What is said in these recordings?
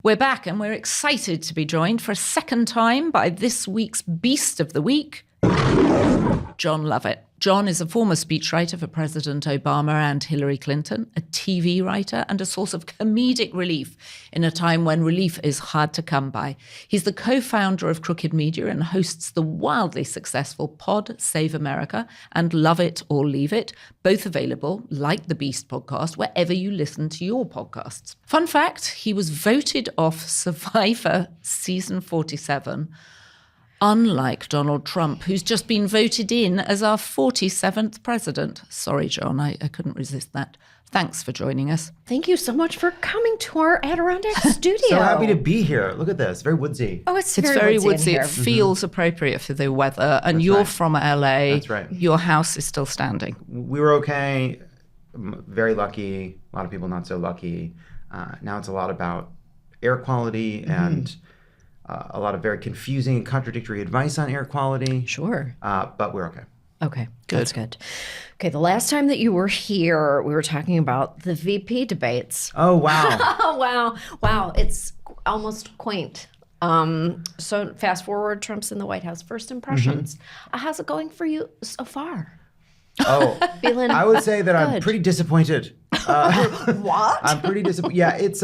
We're back and we're excited to be joined for a second time by this week's Beast of the Week, Jon Lovett. Jon is a former speechwriter for President Obama and Hillary Clinton, a TV writer, and a source of comedic relief in a time when relief is hard to come by. He's the co-founder of Crooked Media and hosts the wildly successful pod Save America and Love It or Leave It, both available, like the Beast podcast, wherever you listen to your podcasts. Fun fact, he was voted off Survivor season 47, unlike Donald Trump, who's just been voted in as our 47th president. Sorry, Jon, I couldn't resist that. Thanks for joining us. Thank you so much for coming to our Adirondack studio. So happy to be here. Look at this. Very woodsy. Oh, it's very woodsy. It feels appropriate for the weather. And you're from LA. That's right. Your house is still standing. We were okay. Very lucky. A lot of people not so lucky. Now it's a lot about air quality and a lot of very confusing and contradictory advice on air quality. Sure. But we're okay. Okay, Good. That's good. Okay, the last time that you were here, we were talking about the VP debates. Oh, wow. Wow. It's almost quaint. So fast forward, Trump's in the White House. First impressions. How's it going for you so far? Oh, Feeling I would say that I'm good. pretty disappointed. What? I'm pretty disappointed. Yeah, it's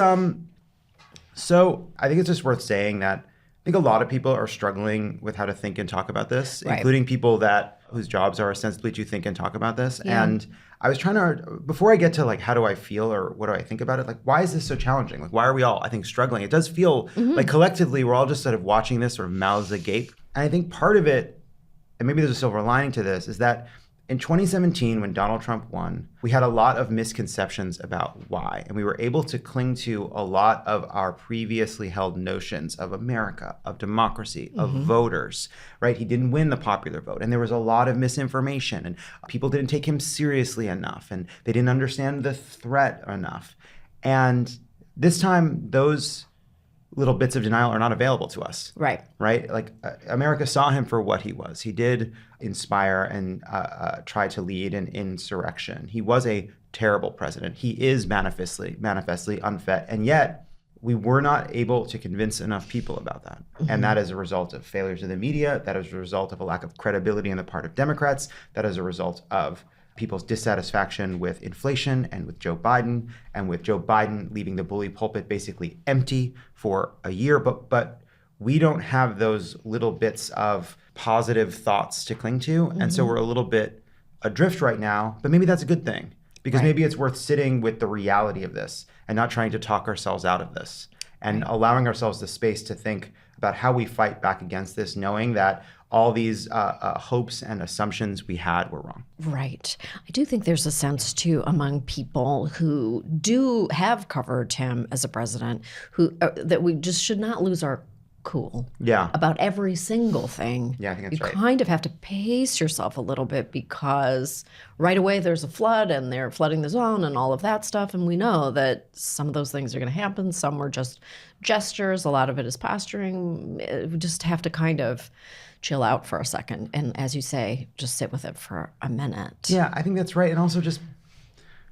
so I think it's just worth saying that I think a lot of people are struggling with how to think and talk about this, Right. including people whose jobs are ostensibly to think and talk about this. Yeah. And I was trying to, before I get to like, how do I feel or what do I think about it? Like, why is this so challenging? Like, why are we all, I think, struggling? It does feel like collectively, we're all just sort of watching this sort of mouths agape. And I think part of it, and maybe there's a silver lining to this, is that in 2017, when Donald Trump won, we had a lot of misconceptions about why. And we were able to cling to a lot of our previously held notions of America, of democracy, of voters, right? He didn't win the popular vote. And there was a lot of misinformation. And people didn't take him seriously enough. And they didn't understand the threat enough. And this time, those little bits of denial are not available to us. Right. Right? Like America saw him for what he was. He did inspire and try to lead an insurrection. He was a terrible president. He is manifestly unfit. And yet we were not able to convince enough people about that. And that is a result of failures of the media. That is a result of a lack of credibility on the part of Democrats. That is a result of people's dissatisfaction with inflation and with Joe Biden, and with Joe Biden leaving the bully pulpit basically empty for a year. But we don't have those little bits of positive thoughts to cling to. And so we're a little bit adrift right now, but maybe that's a good thing, because maybe it's worth sitting with the reality of this and not trying to talk ourselves out of this, and allowing ourselves the space to think about how we fight back against this, knowing that all these hopes and assumptions we had were wrong. Right. I do think there's a sense, too, among people who do have covered him as a president, who that we just should not lose our cool about every single thing. Yeah, I think that's right. You kind of have to pace yourself a little bit, because right away there's a flood and they're flooding the zone and all of that stuff. And we know that some of those things are going to happen. Some were just gestures. A lot of it is posturing. We just have to kind of chill out for a second. And as you say, just sit with it for a minute. Yeah, I think that's right. And also just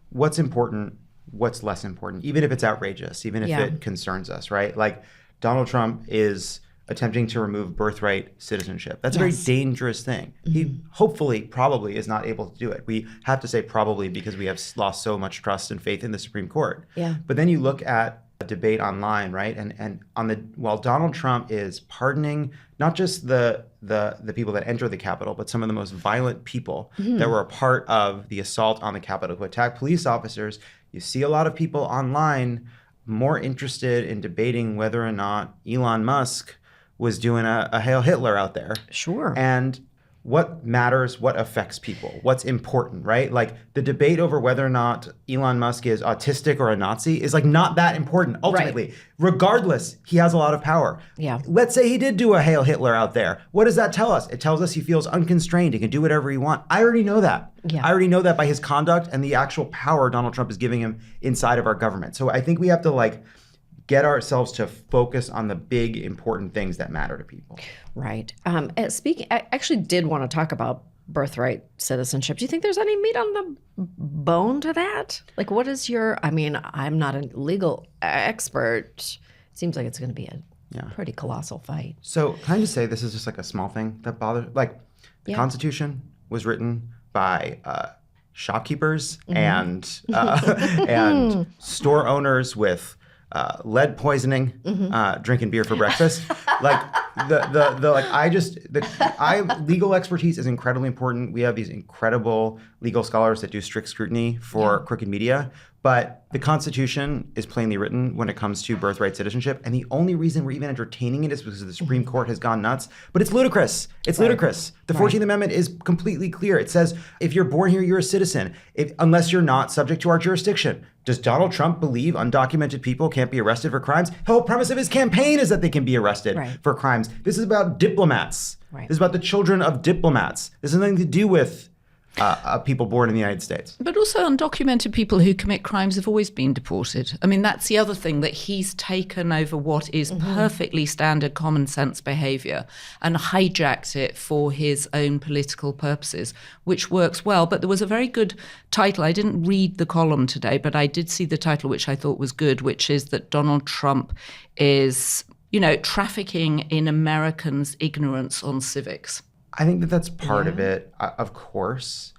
what's important, what's less important, even if it's outrageous, even if it concerns us, right? Like Donald Trump is attempting to remove birthright citizenship. That's a very dangerous thing. He hopefully, probably is not able to do it. We have to say probably because we have lost so much trust and faith in the Supreme Court. Yeah. But then you look at a debate online, right? And while Donald Trump is pardoning not just the people that enter the Capitol, but some of the most violent people that were a part of the assault on the Capitol, who attacked police officers, you see a lot of people online more interested in debating whether or not Elon Musk was doing a Hail Hitler out there. Sure. And what matters, what affects people, what's important, right? Like the debate over whether or not Elon Musk is autistic or a Nazi is like not that important ultimately. Right. Regardless, he has a lot of power. Yeah. Let's say he did do a Hail Hitler out there. What does that tell us? It tells us he feels unconstrained. He can do whatever he wants. I already know that. Yeah. I already know that by his conduct and the actual power Donald Trump is giving him inside of our government. So I think we have to get ourselves to focus on the big, important things that matter to people. Right. I actually did want to talk about birthright citizenship. Do you think there's any meat on the bone to that? Like, what is I'm not a legal expert. seems like it's going to be a pretty colossal fight. So can I just say this is just like a small thing that bothers, like the Constitution was written by shopkeepers and store owners with lead poisoning, drinking beer for breakfast. Legal expertise is incredibly important. We have these incredible legal scholars that do strict scrutiny for crooked media. But the Constitution is plainly written when it comes to birthright citizenship. And the only reason we're even entertaining it is because the Supreme Court has gone nuts. But it's ludicrous. It's ludicrous. The 14th Amendment is completely clear. It says, if you're born here, you're a citizen, unless you're not subject to our jurisdiction. Does Donald Trump believe undocumented people can't be arrested for crimes? The whole premise of his campaign is that they can be arrested for crimes. This is about diplomats. This is about the children of diplomats. This has nothing to do with people born in the United States. But also undocumented people who commit crimes have always been deported. I mean, that's the other thing, that he's taken over what is perfectly standard common sense behavior and hijacked it for his own political purposes, which works well. But there was a very good title. I didn't read the column today, but I did see the title, which I thought was good, which is that Donald Trump is, trafficking in Americans' ignorance on civics. I think that that's part of it, of course.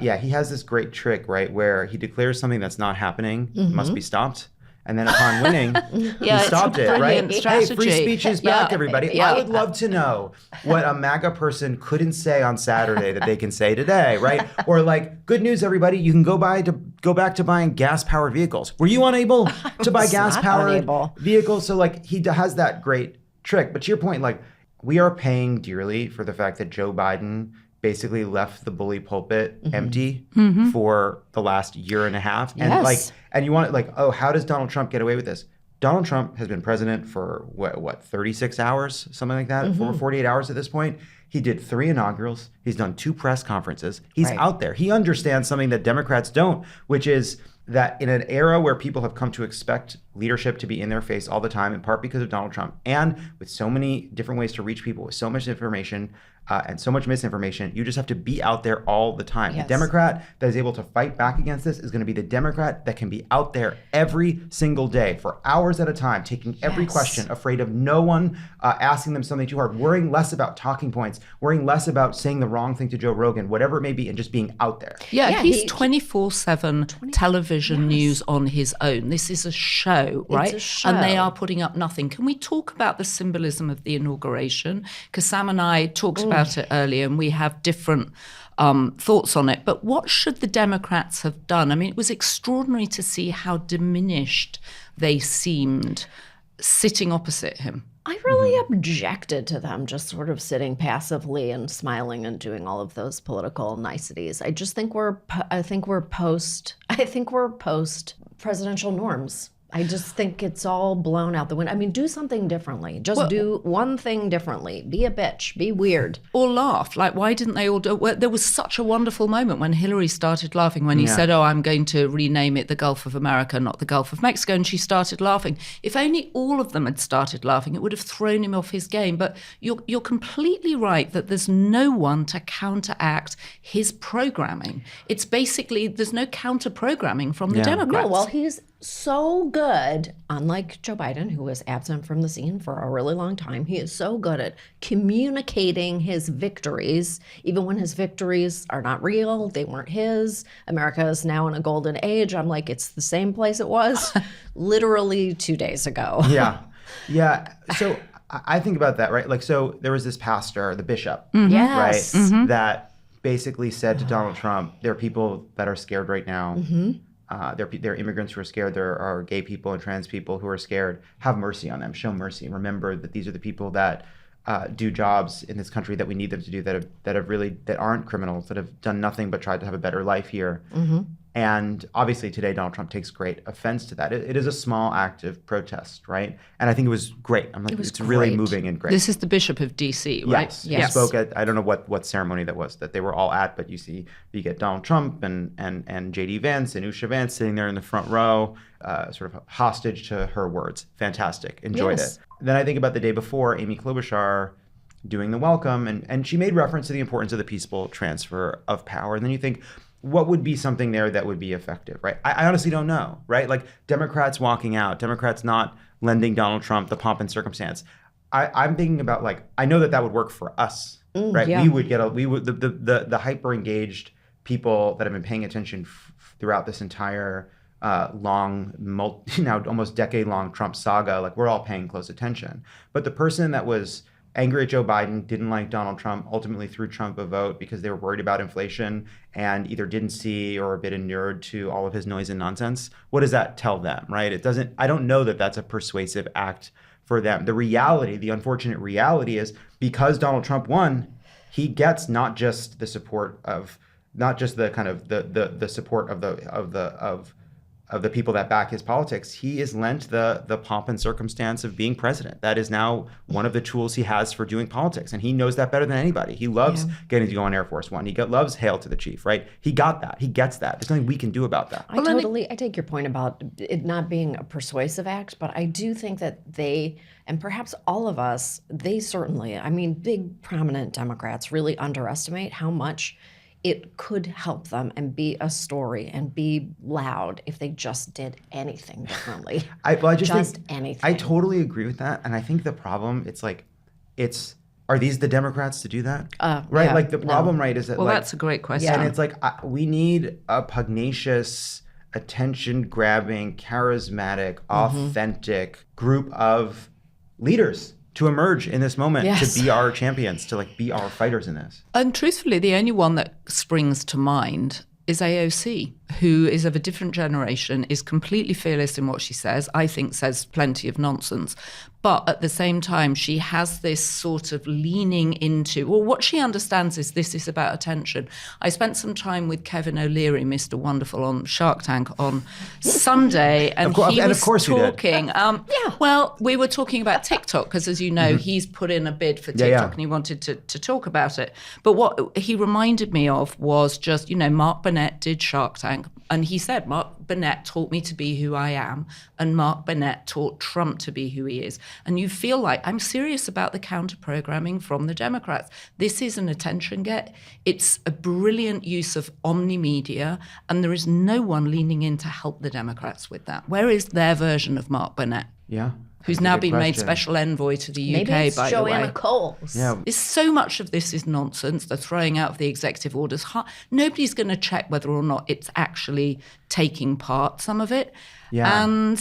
He has this great trick, right, where he declares something that's not happening, must be stopped. And then upon winning, he stopped it, right? Strategy. Hey, free speech is back, everybody. I would love to know what a MAGA person couldn't say on Saturday that they can say today, right? Or like, good news, everybody, you can go back to buying gas-powered vehicles. Were you unable to buy gas-powered vehicles? So like, he has that great trick. But to your point, like, we are paying dearly for the fact that Joe Biden basically left the bully pulpit empty for the last year and a half. And you want how does Donald Trump get away with this? Donald Trump has been president for 36 hours, something like that, for 48 hours at this point. He did 3 inaugurals. He's done 2 press conferences. He's out there. He understands something that Democrats don't, which is that in an era where people have come to expect leadership to be in their face all the time, in part because of Donald Trump, and with so many different ways to reach people, with so much information and so much misinformation, you just have to be out there all the time. The Democrat that is able to fight back against this is going to be the Democrat that can be out there every single day for hours at a time, taking every question, afraid of no one asking them something too hard, worrying less about talking points, worrying less about saying the wrong thing to Joe Rogan, whatever it may be, and just being out there. He's 24/7 television news on his own. This is a show, right? It's a show. And they are putting up nothing. Can we talk about the symbolism of the inauguration? Because Sam and I talked about it earlier, and we have different thoughts on it. But what should the Democrats have done? I mean, it was extraordinary to see how diminished they seemed sitting opposite him. I really objected to them just sort of sitting passively and smiling and doing all of those political niceties. I just think we're post presidential norms. I just think it's all blown out the window. I mean, do something differently. Just do one thing differently. Be a bitch. Be weird. Or laugh. Like, why didn't they all do it? There was such a wonderful moment when Hillary started laughing, when he said, I'm going to rename it the Gulf of America, not the Gulf of Mexico. And she started laughing. If only all of them had started laughing, it would have thrown him off his game. But you're completely right that there's no one to counteract his programming. It's basically, there's no counter-programming from the Democrats. No, well, he's so good, unlike Joe Biden, who was absent from the scene for a really long time. He is so good at communicating his victories, even when his victories are not real. They weren't his. America is now in a golden age. I'm like, it's the same place it was literally 2 days ago. Yeah. So I think about that, right? Like, so there was this pastor, the bishop, Yes. right? That basically said to Donald Trump, there are people that are scared right now. There are immigrants who are scared. There are gay people and trans people who are scared. Have mercy on them. Show mercy. Remember that these are the people that do jobs in this country that we need them to do, that aren't criminals, that have done nothing but tried to have a better life here. And obviously today, Donald Trump takes great offense to that. It is a small act of protest, right? And I think it was great. I'm like, it's really moving and great. This is the Bishop of D.C., right? Yes. He spoke at, I don't know what ceremony that was, that they were all at, but you get Donald Trump and J.D. Vance and Usha Vance sitting there in the front row, sort of hostage to her words. Fantastic. Enjoyed it. Then I think about the day before, Amy Klobuchar doing the welcome, and she made reference to the importance of the peaceful transfer of power. And then you think, what would be something there that would be effective, right? I honestly don't know, right? Like Democrats walking out, Democrats not lending Donald Trump the pomp and circumstance. I'm thinking about like, I know that would work for us, right? Yeah. The hyper engaged people that have been paying attention throughout this entire long, now almost decade-long Trump saga, like we're all paying close attention. But the person that was angry at Joe Biden, didn't like Donald Trump, ultimately threw Trump a vote because they were worried about inflation and either didn't see or a bit inured to all of his noise and nonsense. What does that tell them, right? I don't know that that's a persuasive act for them. The unfortunate reality is because Donald Trump won, he gets not just the support of, not just the kind of the support of the people that back his politics. He is lent the pomp and circumstance of being president. That is now one of the tools he has for doing politics, and he knows that better than anybody. He loves getting to go on Air Force One. He loves Hail to the Chief, right? He got that. He gets that. There's nothing we can do about that. I take your point about it not being a persuasive act, but I do think that they, and perhaps all of us, they certainly, I mean, big prominent Democrats really underestimate how much it could help them and be a story and be loud if they just did anything differently. Anything. I totally agree with that. And I think the problem, are these the Democrats to do that? Right? Yeah, like the problem, right, is that that's a great question. And it's like, we need a pugnacious, attention-grabbing, charismatic, authentic group of leaders to emerge in this moment, to be our champions, to like be our fighters in this. And truthfully, the only one that springs to mind is AOC, who is of a different generation, is completely fearless in what she says, I think says plenty of nonsense. But at the same time, she has this sort of leaning into, well, what she understands is this is about attention. I spent some time with Kevin O'Leary, Mr. Wonderful, on Shark Tank on Sunday, and he was talking. Well, we were talking about TikTok, because as you know, he's put in a bid for TikTok and he wanted to talk about it. But what he reminded me of was just, Mark Burnett did Shark Tank, and he said, Mark Burnett taught me to be who I am, and Mark Burnett taught Trump to be who he is. And you feel like, I'm serious about the counter-programming from the Democrats. This is an attention get. It's a brilliant use of omni-media, and there is no one leaning in to help the Democrats with that. Where is their version of Mark Burnett? Yeah. Who's now been made special envoy to the UK, by the way. Maybe it's Joanna Coles. Yeah. So much of this is nonsense. The throwing out of the executive orders. Nobody's going to check whether or not it's actually taking part, some of it. Yeah. And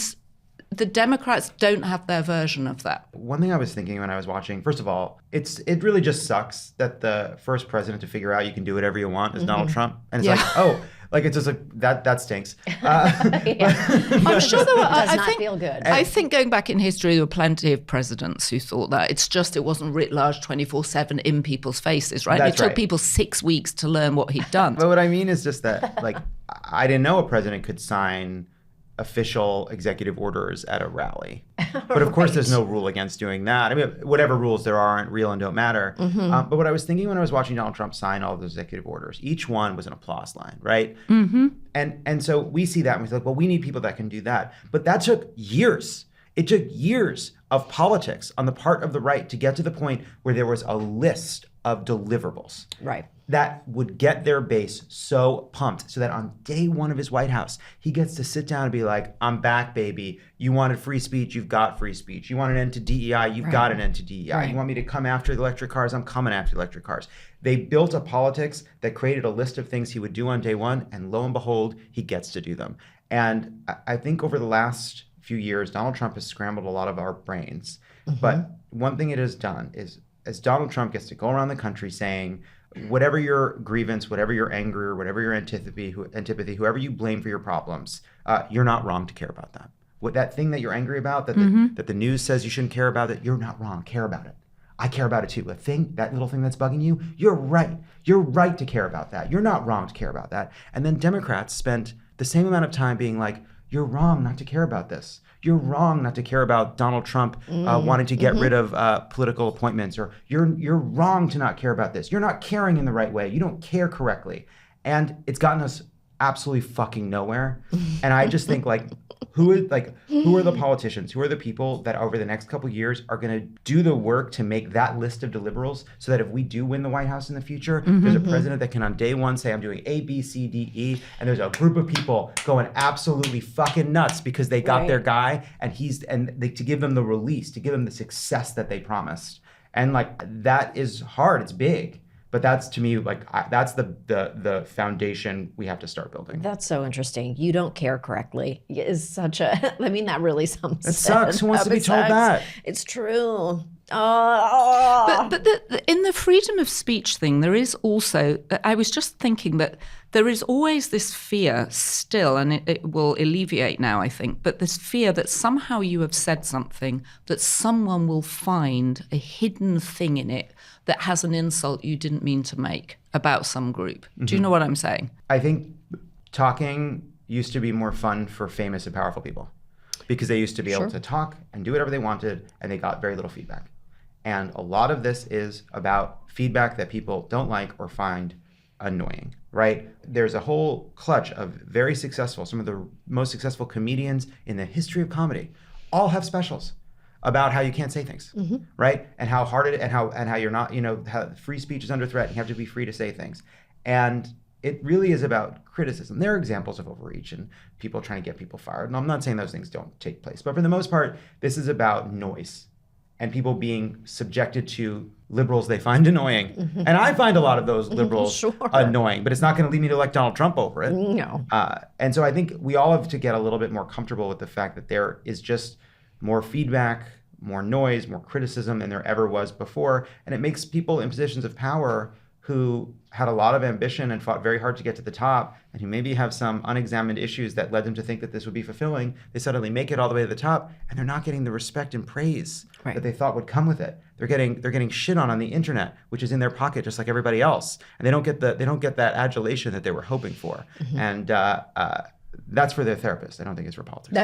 the Democrats don't have their version of that. One thing I was thinking when I was watching, first of all, it really just sucks that the first president to figure out you can do whatever you want is Donald Trump. And it's it's just like, that stinks. I'm sure there were, does not feel good. I think going back in history, there were plenty of presidents who thought that. It's just it wasn't writ large 24/7 in people's faces, right? It took people 6 weeks to learn what he'd done. But what I mean is just that, like, I didn't know a president could sign official executive orders at a rally. But of course, there's no rule against doing that. I mean, whatever rules there aren't real and don't matter. But what I was thinking when I was watching Donald Trump sign all of those executive orders, each one was an applause line, right? And so we see that and we're like, well, we need people that can do that. But that took years. It took years of politics on the part of the right to get to the point where there was a list of deliverables. Right. That would get their base so pumped so that on day one of his White House, he gets to sit down and be like, I'm back, baby. You wanted free speech, you've got free speech. You want an end to DEI, you've got an end to DEI. You want me to come after the electric cars, I'm coming after the electric cars. They built a politics that created a list of things he would do on day one, and lo and behold, he gets to do them. And I think over the last few years, Donald Trump has scrambled a lot of our brains. But one thing it has done is, as Donald Trump gets to go around the country saying, whatever your grievance, whatever your anger, whatever your antipathy, whoever you blame for your problems, you're not wrong to care about that. What that thing that you're angry about, that the news says you shouldn't care about, that you're not wrong. Care about it. I care about it too. That little thing that's bugging you, you're right. You're right to care about that. You're not wrong to care about that. And then Democrats spent the same amount of time being like, you're wrong not to care about this. You're wrong not to care about Donald Trump wanting to get rid of political appointments, or you're wrong to not care about this. You're not caring in the right way. You don't care correctly. And it's gotten us absolutely fucking nowhere. And I just think like, who are the politicians? Who are the people that over the next couple of years are going to do the work to make that list of deliverables so that if we do win the White House in the future, there's a president that can on day one say, I'm doing A, B, C, D, E, and there's a group of people going absolutely fucking nuts because they got their guy to give them the release, to give them the success that they promised. And like, that is hard, it's big. But that's, to me, like that's the foundation we have to start building. That's so interesting. You don't care correctly is such a, I mean, that really sums it. It sucks. Who wants to be told that? It's true. But in the freedom of speech thing, there is also, I was just thinking that there is always this fear still, and it will alleviate now, I think, but this fear that somehow you have said something that someone will find a hidden thing in it that has an insult you didn't mean to make about some group. Do you know what I'm saying? I think talking used to be more fun for famous and powerful people because they used to be able to talk and do whatever they wanted, and they got very little feedback. And a lot of this is about feedback that people don't like or find annoying, right? There's a whole clutch of very successful, some of the most successful comedians in the history of comedy all have specials about how you can't say things, right? And how hard it and how you're not, how free speech is under threat and you have to be free to say things. And it really is about criticism. There are examples of overreach and people trying to get people fired. And I'm not saying those things don't take place, but for the most part, this is about noise and people being subjected to liberals they find annoying. And I find a lot of those liberals annoying, but it's not going to lead me to elect Donald Trump over it. No. And so I think we all have to get a little bit more comfortable with the fact that there is just more feedback, more noise, more criticism than there ever was before. And it makes people in positions of power who had a lot of ambition and fought very hard to get to the top and who maybe have some unexamined issues that led them to think that this would be fulfilling, they suddenly make it all the way to the top and they're not getting the respect and praise that they thought would come with it. They're getting shit on the internet, which is in their pocket just like everybody else. And they don't get that adulation that they were hoping for. And that's for their therapist. I don't think it's for politics.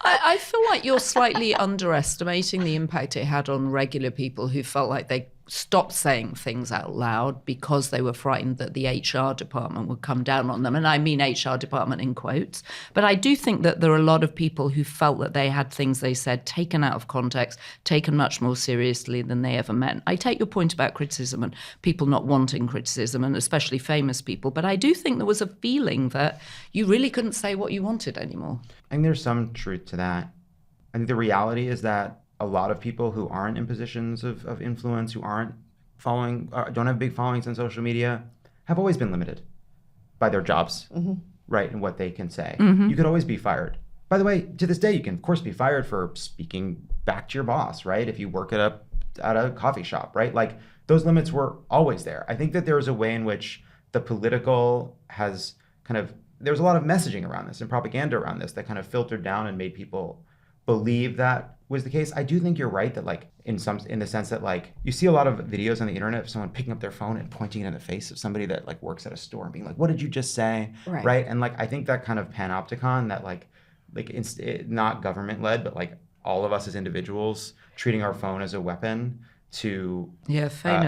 I feel like you're slightly underestimating the impact it had on regular people who felt like they stopped saying things out loud because they were frightened that the HR department would come down on them. And I mean HR department in quotes. But I do think that there are a lot of people who felt that they had things they said taken out of context, taken much more seriously than they ever meant. I take your point about criticism and people not wanting criticism, and especially famous people. But I do think there was a feeling that you really couldn't say what you wanted anymore. I think there's some truth to that. I think the reality is that a lot of people who aren't in positions of influence, who aren't don't have big followings on social media, have always been limited by their jobs, right, and what they can say. You could always be fired. By the way, to this day, you can, of course, be fired for speaking back to your boss, right, if you work at a coffee shop, right? Like, those limits were always there. I think that there was a way in which the political has there's a lot of messaging around this and propaganda around this that kind of filtered down and made people believe that was the case. I do think you're right that in the sense that you see a lot of videos on the internet of someone picking up their phone and pointing it in the face of somebody that works at a store and being like, what did you just say? Right. And I think that kind of panopticon that it's not government led, but all of us as individuals treating our phone as a weapon to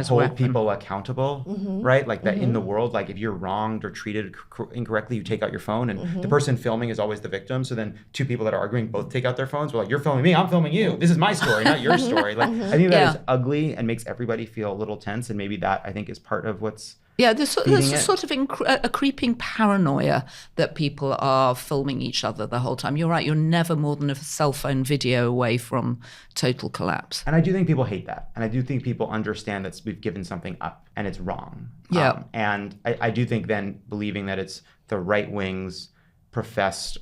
hold people accountable, right? That in the world, if you're wronged or treated incorrectly, you take out your phone and the person filming is always the victim. So then two people that are arguing both take out their phones. We're you're filming me, I'm filming you. This is my story, not your story. I think that is ugly and makes everybody feel a little tense. And maybe that, I think, is part of what's there's a sort of a creeping paranoia that people are filming each other the whole time. You're right, you're never more than a cell phone video away from total collapse. And I do think people hate that. And I do think people understand that we've given something up and it's wrong. Yeah. And I do think then believing that it's the right wing's professed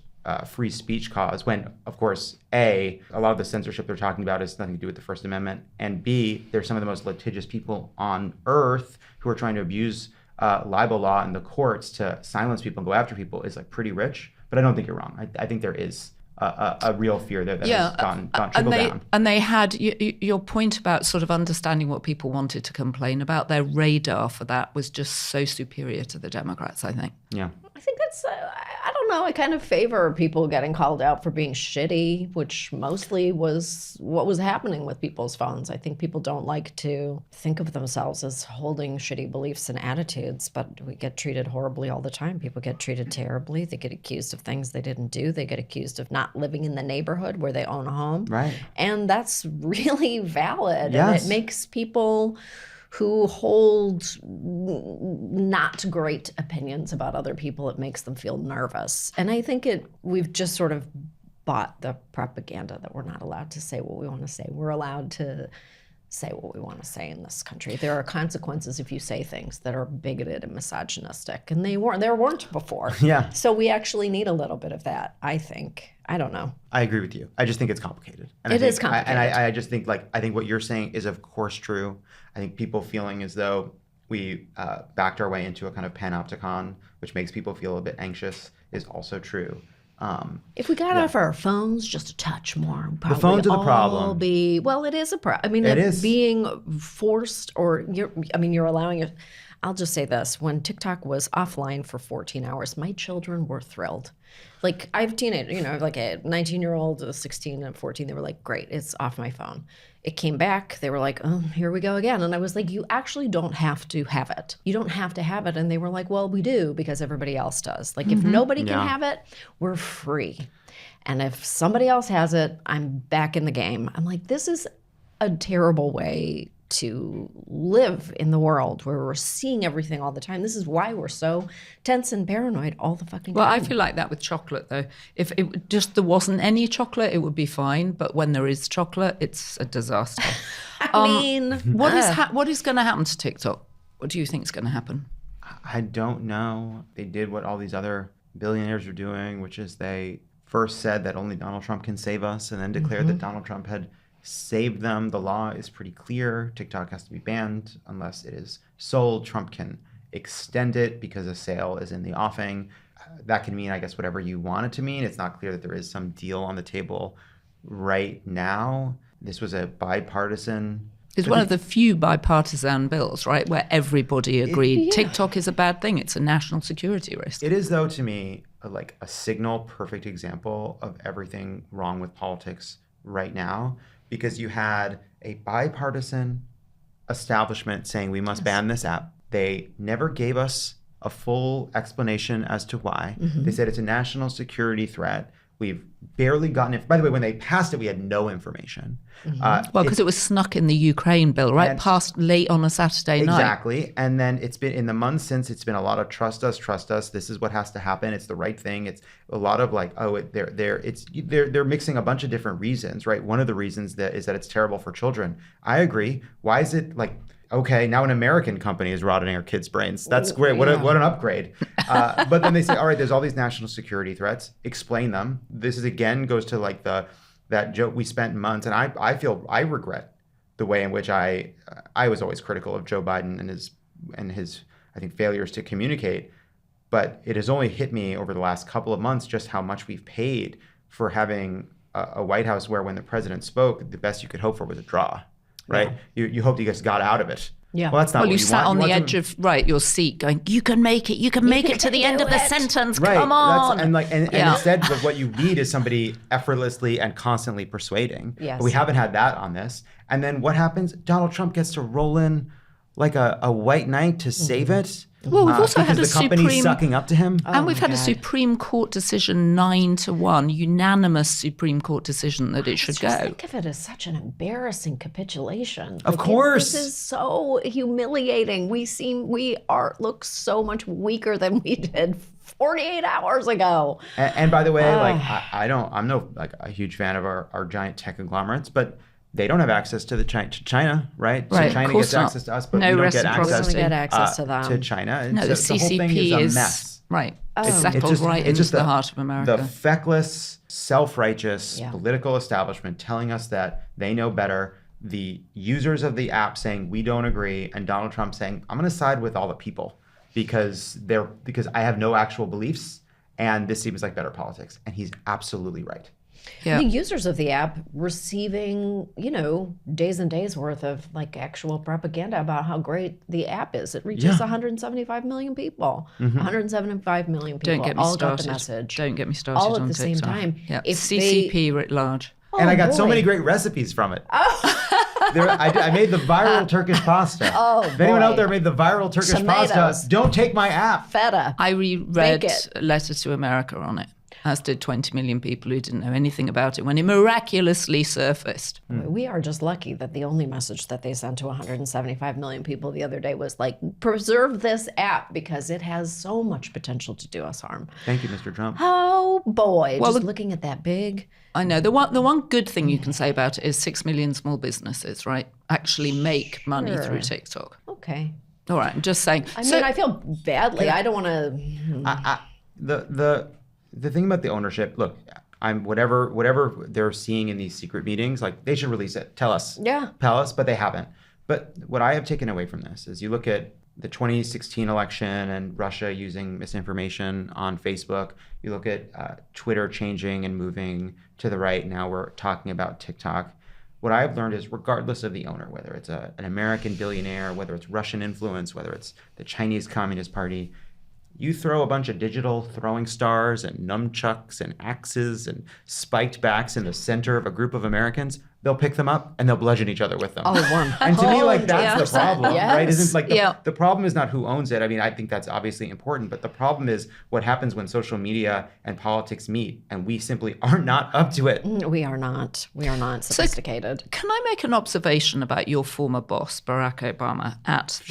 free speech cause when, of course, A, a lot of the censorship they're talking about has nothing to do with the First Amendment, and B, they're some of the most litigious people on earth who are trying to abuse libel law in the courts to silence people and go after people is pretty rich. But I don't think you're wrong. I think there is a real fear there that has gone trickle down. And they had your point about sort of understanding what people wanted to complain about. Their radar for that was just so superior to the Democrats, I think. Yeah. I think that's, I don't know. I kind of favor people getting called out for being shitty, which mostly was what was happening with people's phones. I think people don't like to think of themselves as holding shitty beliefs and attitudes, but we get treated horribly all the time. People get treated terribly. They get accused of things they didn't do. They get accused of not living in the neighborhood where they own a home. Right. And that's really valid. Yes. And it makes people who hold not great opinions about other people, it makes them feel nervous. And I think we've just sort of bought the propaganda that we're not allowed to say what we want to say. We're allowed to say what we want to say in this country. There are consequences if you say things that are bigoted and misogynistic, and there weren't before. Yeah. So we actually need a little bit of that, I think. I don't know. I agree with you. I just think it's complicated. And It is complicated. I just think I think what you're saying is of course true. I think people feeling as though we backed our way into a kind of panopticon, which makes people feel a bit anxious, is also true. If we got off our phones just a touch more, we'd probably phones are the all problem. Well, it is a problem. I mean, It is. being forced, or you're allowing it. I'll just say this: when TikTok was offline for 14 hours, my children were thrilled. Like, I have teenagers, like a 19-year-old, a 16 and 14. They were like, "Great, it's off my phone." It came back. They were like, "Oh, here we go again." And I was like, "You actually don't have to have it. You don't have to have it." And they were like, "Well, we do because everybody else does. Like, if nobody can have it, we're free. And if somebody else has it, I'm back in the game." I'm like, this is a terrible way to live in the world where we're seeing everything all the time. This is why we're so tense and paranoid all the fucking time. Well, I feel like that with chocolate, though. If there wasn't any chocolate, it would be fine. But when there is chocolate, it's a disaster. I mean, What is going to happen to TikTok? What do you think is going to happen? I don't know. They did what all these other billionaires are doing, which is they first said that only Donald Trump can save us, and then declared that Donald Trump had saved them. The law is pretty clear. TikTok has to be banned unless it is sold. Trump can extend it because a sale is in the offing. That can mean, I guess, whatever you want it to mean. It's not clear that there is some deal on the table right now. This was a bipartisan. It's one of the few bipartisan bills, right, where everybody agreed TikTok is a bad thing. It's a national security risk. It is, though, to me, like a signal perfect example of everything wrong with politics right now, because you had a bipartisan establishment saying we must ban this app. They never gave us a full explanation as to why. They said it's a national security threat. We've barely gotten it. By the way, when they passed it, we had no information. Well, because it was snuck in the Ukraine bill, right? Passed late on a Saturday night. Exactly. And then it's been, in the months since, it's been a lot of trust us. This is what has to happen. It's the right thing. It's a lot of like, they're mixing a bunch of different reasons, right? One of the reasons is that it's terrible for children. I agree. Why is it like, okay, now an American company is rotting our kids' brains. That's great. What an upgrade. But then they say, all right, there's all these national security threats. Explain them. This is, again, goes to like that joke we spent months. And I regret the way in which I was always critical of Joe Biden and his I think failures to communicate. But it has only hit me over the last couple of months just how much we've paid for having a White House where when the president spoke, the best you could hope for was a draw. Right? Yeah. You hoped you guys got out of it. Yeah. Well, that's not what you sat on the edge of your seat going, you can make it. You can make it to the end of the sentence. Right. Come on. And instead, what you need is somebody effortlessly and constantly persuading. Yes. But we haven't had that on this. And then what happens? Donald Trump gets to roll in like a white knight to save it. Well, we've also had the company's sucking up to him. And we've had a Supreme Court decision 9-1, unanimous Supreme Court decision that it should go. Think of it as such an embarrassing capitulation. Of course. This is so humiliating. We look so much weaker than we did 48 hours ago. And by the way, I'm no like a huge fan of our giant tech conglomerates, but they don't have access to China, right? Right. So China gets access to us, but No we don't get reciprocity. access to them. to China. And No, the so the whole thing CCP is a mess. Right. Oh. Settled right into the heart of America. The feckless, self-righteous political establishment telling us that they know better. The users of the app saying we don't agree, and Donald Trump saying I'm going to side with all the people because I have no actual beliefs, and this seems like better politics. And he's absolutely right. Yeah. The users of the app receiving, days and days worth of like actual propaganda about how great the app is. It reaches 175 million people. 175 million people Don't get me all started. got the message. Don't get me started all at on the same TikTok. time. Yeah. If CCP writ large. And I got so boy. many great recipes from it. I made the viral Turkish pasta. Oh, if anyone boy. out there made the viral Turkish Tomatoes. pasta, don't take my app. Feta. I reread Bake it. Letter to America on it, as did 20 million people who didn't know anything about it when it miraculously surfaced. We are just lucky that the only message that they sent to 175 million people the other day was like, preserve this app because it has so much potential to do us harm. Thank you, Mr. Trump. Oh boy, Well, just looking at that big. I know. The one good thing you can say about it is 6 million small businesses, right, actually make money Sure. through TikTok. Okay. All right, I'm just saying. I mean, I feel badly. I don't want to. The thing about the ownership, look, I'm whatever they're seeing in these secret meetings, like they should release it. Tell us. But they haven't. But what I have taken away from this is you look at the 2016 election and Russia using misinformation on Facebook. You look at Twitter changing and moving to the right. Now we're talking about TikTok. What I've learned is regardless of the owner, whether it's an American billionaire, whether it's Russian influence, whether it's the Chinese Communist Party, you throw a bunch of digital throwing stars and nunchucks and axes and spiked backs in the center of a group of Americans, they'll pick them up and they'll bludgeon each other with them. And to me, like, that's the problem, right? Isn't like the problem is not who owns it. I mean, I think that's obviously important, but the problem is what happens when social media and politics meet, and we simply are not up to it. We are not. We are not sophisticated. So, can I make an observation about your former boss, Barack Obama, at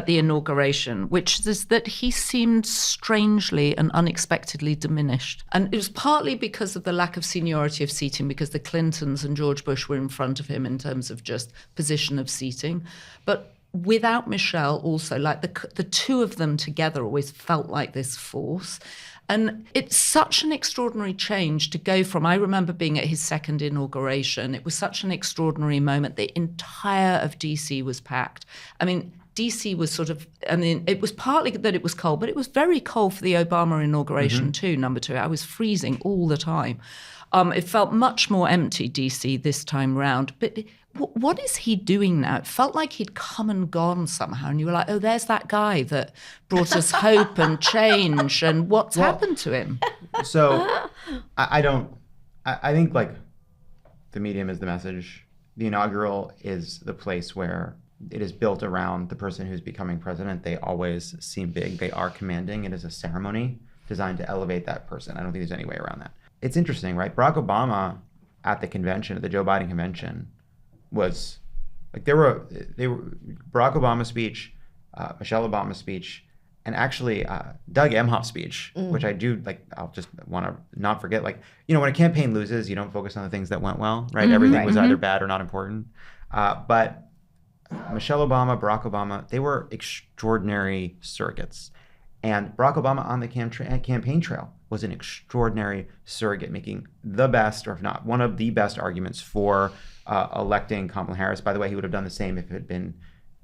the inauguration, which is that he seemed strangely and unexpectedly diminished, and it was partly because of the lack of seniority of seating, because the Clintons and George Bush were in front of him in terms of just position of seating. But without Michelle also, like the two of them together always felt like this force. And it's such an extraordinary change to go from, I remember being at his second inauguration. It was such an extraordinary moment. The entire of DC was packed. I mean, DC was it was partly that it was cold, but it was very cold for the Obama inauguration too, number two. I was freezing all the time. It felt much more empty, DC, this time round. But what is he doing now? It felt like he'd come and gone somehow. And you were like, oh, there's that guy that brought us hope and change. And what's happened to him? So I think like the medium is the message. The inaugural is the place where it is built around the person who's becoming president. They always seem big. They are commanding. It is a ceremony designed to elevate that person. I don't think there's any way around that. It's interesting, right? Barack Obama at the convention, at the Joe Biden convention, was like they were Barack Obama's speech, Michelle Obama's speech, and actually Doug Emhoff's speech, which I do like. I'll just want to not forget. Like, when a campaign loses, you don't focus on the things that went well, right? Everything was either bad or not important. But Michelle Obama, Barack Obama, they were extraordinary surrogates. And Barack Obama on the campaign trail was an extraordinary surrogate, making the best, or if not one of the best arguments for electing Kamala Harris. By the way, he would have done the same if it had been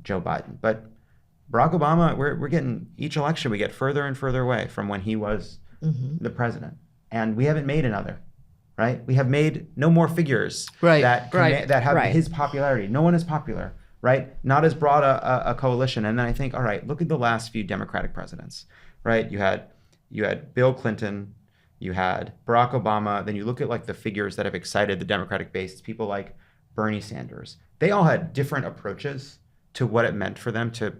Joe Biden. But Barack Obama, we're getting, each election, we get further and further away from when he was the president. And we haven't made another, right? We have made no more figures that have his popularity. No one is popular. Right? Not as broad a coalition. And then I think, all right, look at the last few Democratic presidents, right? You had Bill Clinton, you had Barack Obama, then you look at like the figures that have excited the Democratic base, people like Bernie Sanders. They all had different approaches to what it meant for them to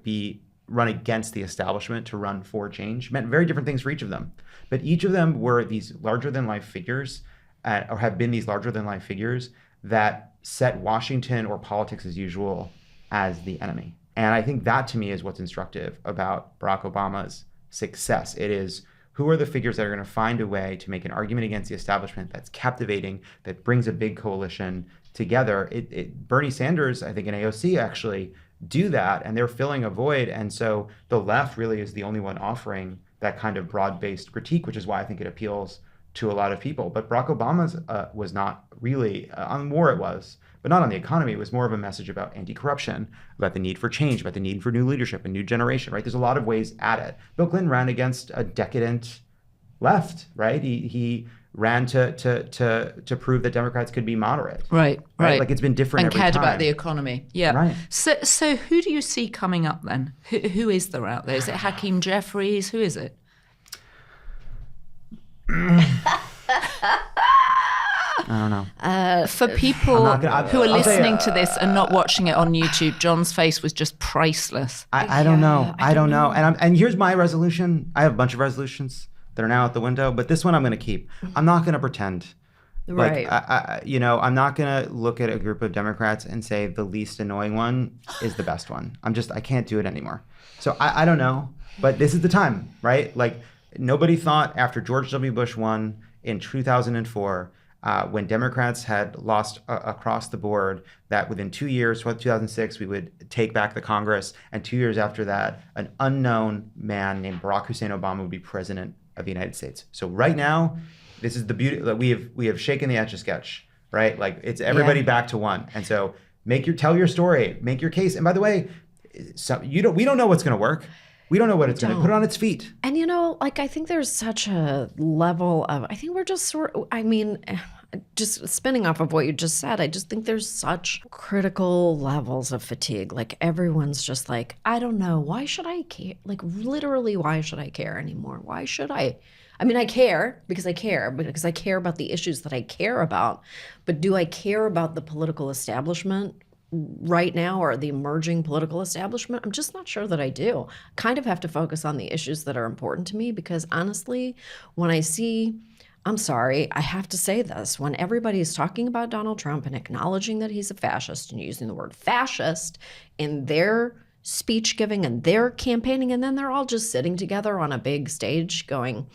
run against the establishment, to run for change. It meant very different things for each of them. But each of them were these larger than life figures, or have been these larger than life figures that set Washington or politics as usual as the enemy. And I think that to me is what's instructive about Barack Obama's success. It is, who are the figures that are going to find a way to make an argument against the establishment that's captivating, that brings a big coalition together. Bernie Sanders, I think, and AOC actually do that, and they're filling a void. And so the left really is the only one offering that kind of broad-based critique, which is why I think it appeals to a lot of people. But Barack Obama's was not really, on war it was, but not on the economy. It was more of a message about anti-corruption, about the need for change, about the need for new leadership, a new generation, right? There's a lot of ways at it. Bill Clinton ran against a decadent left, right? He ran to prove that Democrats could be moderate. Right. Like it's been different and every cared time. about the economy. Yeah. Right. So who do you see coming up then? Who is there out there? Is it Hakeem Jeffries? Who is it? I don't know. For people who are I'll tell you, listening to this and not watching it on YouTube, John's face was just priceless. I don't know. I don't know. And here's my resolution. I have a bunch of resolutions that are now out the window, but this one I'm going to keep. I'm not going to pretend. Right. I'm not going to look at a group of Democrats and say the least annoying one is the best one. I can't do it anymore. So I don't know, but this is the time, right? Like nobody thought after George W. Bush won in 2004, when Democrats had lost across the board, that within 2 years, 2006, we would take back the Congress. And 2 years after that, an unknown man named Barack Hussein Obama would be president of the United States. So right now, this is the beauty that we have shaken the Etch-a-Sketch, right? Like it's everybody back to one. And so tell your story, make your case. And by the way, we don't know what's going to work. We don't know what it's going to put on its feet. And I think there's such a level of, I think we're just just spinning off of what you just said, I just think there's such critical levels of fatigue. Like everyone's just like, I don't know, why should I care? Like literally, why should I care anymore? Why should I? I mean, I care because I care about the issues that I care about. But do I care about the political establishment right now, or the emerging political establishment? I'm just not sure that I do. Kind of have to focus on the issues that are important to me, because honestly, when I see, I'm sorry, I have to say this, when everybody is talking about Donald Trump and acknowledging that he's a fascist and using the word fascist in their speech giving and their campaigning, and then they're all just sitting together on a big stage going,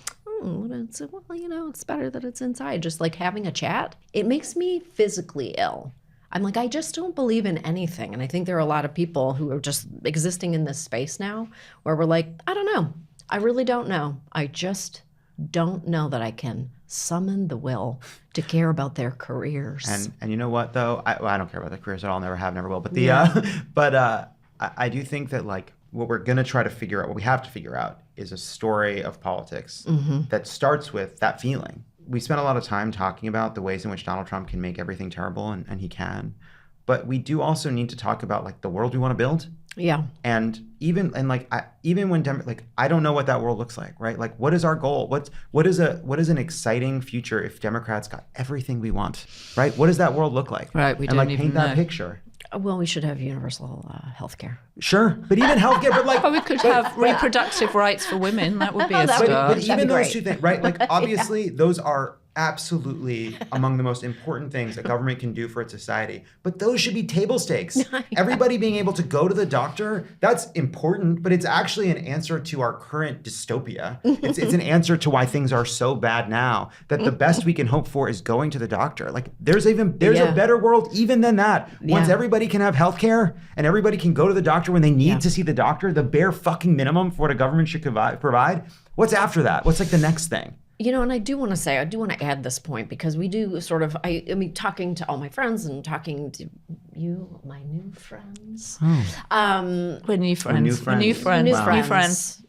it's better that it's inside, just like having a chat, it makes me physically ill. I'm like, I just don't believe in anything. And I think there are a lot of people who are just existing in this space now where we're like, I don't know. I really don't know. I just don't know that I can summon the will to care about their careers. And you know what, though? I don't care about their careers at all. Never have, never will. But I do think that like what we're going to try to figure out, what we have to figure out is a story of politics that starts with that feeling. We spent a lot of time talking about the ways in which Donald Trump can make everything terrible, and he can. But we do also need to talk about like the world we want to build. Yeah. And even when I don't know what that world looks like, right? Like what is our goal? What is an exciting future if Democrats got everything we want, right? What does that world look like? Right. We don't even paint that know. picture. Well, we should have universal health care. Sure, but even healthcare, but like... we could have reproductive rights for women. That would be a start. But even those two things, right? Like obviously those are absolutely among the most important things a government can do for its society. But those should be table stakes. Everybody being able to go to the doctor, that's important, but it's actually an answer to our current dystopia. It's an answer to why things are so bad now, that the best we can hope for is going to the doctor. Like there's a better world even than that. Once everybody can have healthcare and everybody can go to the doctor when they need to see the doctor, the bare fucking minimum for what a government should provide. What's after that? What's like the next thing? And I do want to add this point, because we do sort of, I mean, talking to all my friends and talking to you, my new friends. We're new friends. New friends.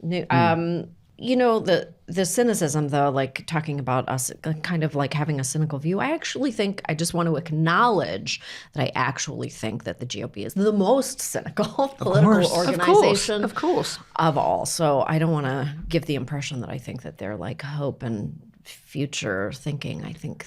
The cynicism, though, like talking about us kind of like having a cynical view, I just want to acknowledge that I actually think that the GOP is the most cynical political organization of all. So I don't want to give the impression that I think that they're like hope and future thinking. I think,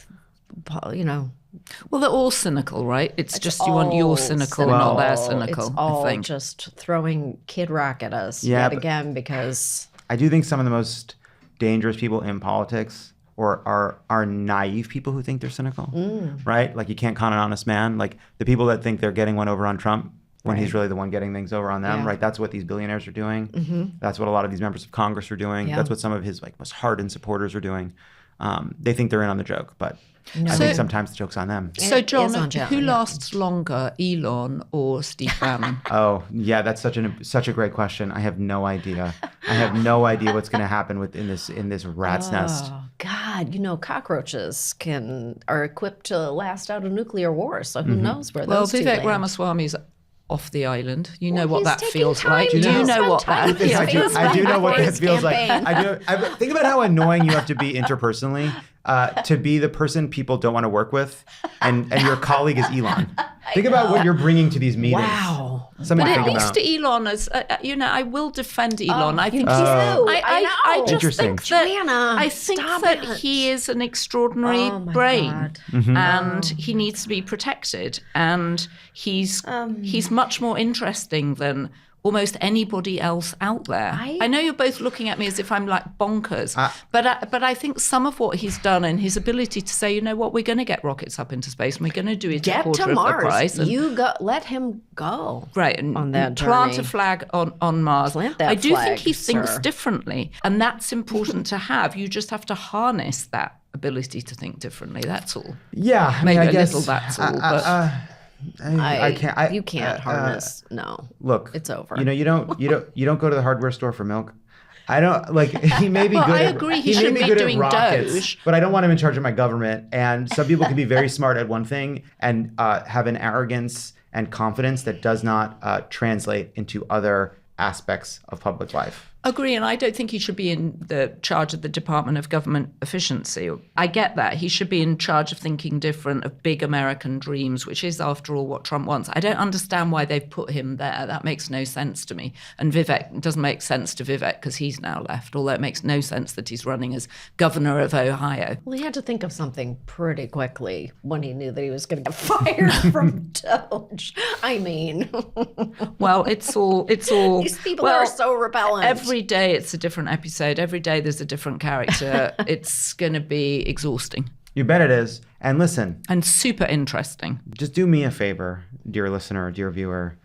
Well, they're all cynical, right? It's just you want your cynical, not their cynical. It's all I think. just throwing Kid Rock at us yet again, because... I do think some of the most dangerous people in politics are naive people who think they're cynical, right? Like you can't con an honest man. Like the people that think they're getting one over on Trump when he's really the one getting things over on them, right? That's what these billionaires are doing. That's what a lot of these members of Congress are doing. That's what some of his like most hardened supporters are doing. They think they're in on the joke, but I think sometimes the joke's on them. So, John, who lasts longer, Elon or Steve Bannon? Oh, yeah, that's such a great question. I have no idea. I have no idea what's going to happen in this rat's nest. Oh, God, cockroaches are equipped to last out a nuclear war, so who knows where those two Vivek land. Ramaswamy's off the island. You know Well, what he's that taking feels time like. to Do you know spend what time that with his feels like? I do know what for that his feels like. campaign. Think about how annoying you have to be interpersonally to be the person people don't want to work with, and your colleague is Elon. Think about what you're bringing to these meetings. Wow. Something But to at think least about. Elon is, I will defend Elon. I think you he's, do. I know. just Interesting. think that, Joanna, I think stop that it. he is an extraordinary Oh my brain, God. and he needs to be protected. And he's much more interesting than almost anybody else out there. I know you're both looking at me as if I'm like bonkers, but I think some of what he's done and his ability to say, you know what, we're going to get rockets up into space and we're going to do it at a Get quarter to of Mars. the price. And, You go. Let him go. right, and on that plant journey. a flag on Mars. Plant that I do flag, think he thinks sir. differently, and that's important to have. You just have to harness that ability to think differently. That's all. Yeah, I mean, Maybe I a guess little, that's all, but- I can't. You can't harness. No. Look, It's over. You don't go to the hardware store for milk. I don't like. He may be Well, good. I at, agree, he may shouldn't be good doing at rockets, Doge. but I don't want him in charge of my government. And some people can be very smart at one thing and have an arrogance and confidence that does not translate into other aspects of public life. Agree, and I don't think he should be in the charge of the Department of Government Efficiency. I get that. He should be in charge of thinking different, of big American dreams, which is, after all, what Trump wants. I don't understand why they've put him there. That makes no sense to me. And Vivek, it doesn't make sense to Vivek because he's now left, although it makes no sense that he's running as governor of Ohio. Well, he had to think of something pretty quickly when he knew that he was going to get fired from Doge. I mean, Well, it's all. these people well, are so repellent. Every day it's a different episode. Every day there's a different character. It's going to be exhausting You bet it is. And listen, and super interesting. just do me a favor, dear listener, dear viewer.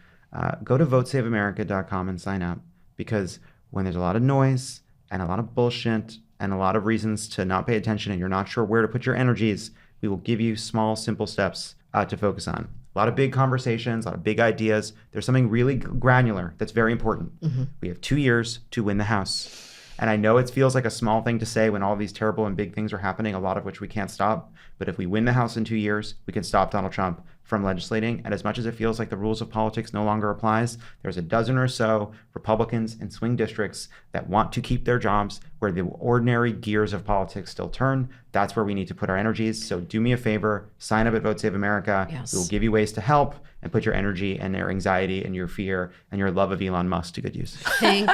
Go to votesaveamerica.com and sign up, because when there's a lot of noise and a lot of bullshit and a lot of reasons to not pay attention and you're not sure where to put your energies, we will give you small, simple steps to focus on. A lot of big conversations, a lot of big ideas. There's something really granular that's very important. We have 2 years to win the House. And I know it feels like a small thing to say when all these terrible and big things are happening, a lot of which we can't stop. But if we win the House in 2 years, we can stop Donald Trump from legislating. And as much as it feels like the rules of politics no longer applies, there's a dozen or so Republicans in swing districts that want to keep their jobs where the ordinary gears of politics still turn. That's where we need to put our energies. So do me a favor, sign up at Vote Save America. Yes. We will give you ways to help and put your energy and your anxiety and your fear and your love of Elon Musk to good use. Think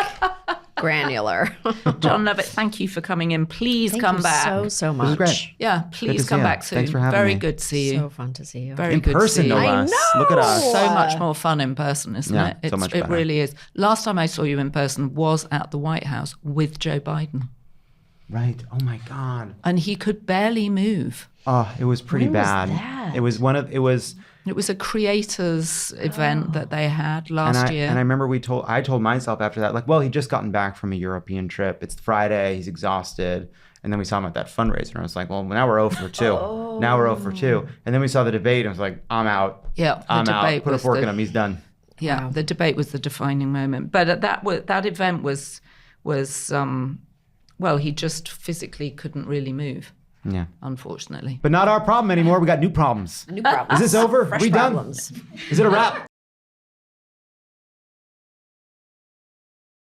granular. Jon Lovett, thank you for coming in. Please Thank come you back. so This is much. great. Yeah, Good please to come see back you. soon. Thanks for having Very me. good to see you. So fun to see you. Very In good person, to see no you. less. know. Look at us. So much more fun in person, isn't Yeah, it? so much It better. really is. Last time I saw you in person was at the White House with Joe Biden, Right. Oh my God. and he could barely move. Oh, it was pretty When was bad. that? It was It was a creators event that they had last year. And I remember I told myself after that, like, well, he'd just gotten back from a European trip. It's Friday. He's exhausted. And then we saw him at that fundraiser. And I was like, well, now we're 0 for 2. Now we're 0 for 2. And then we saw the debate. And I was like, I'm out. Yeah, the I'm out. debate Put a was fork the- in him. He's done. Yeah, the debate was the defining moment. But that event was well, he just physically couldn't really move, Yeah. unfortunately. But not our problem anymore. We got new problems. New problems. Is this over? Fresh we done? problems. Is it a wrap?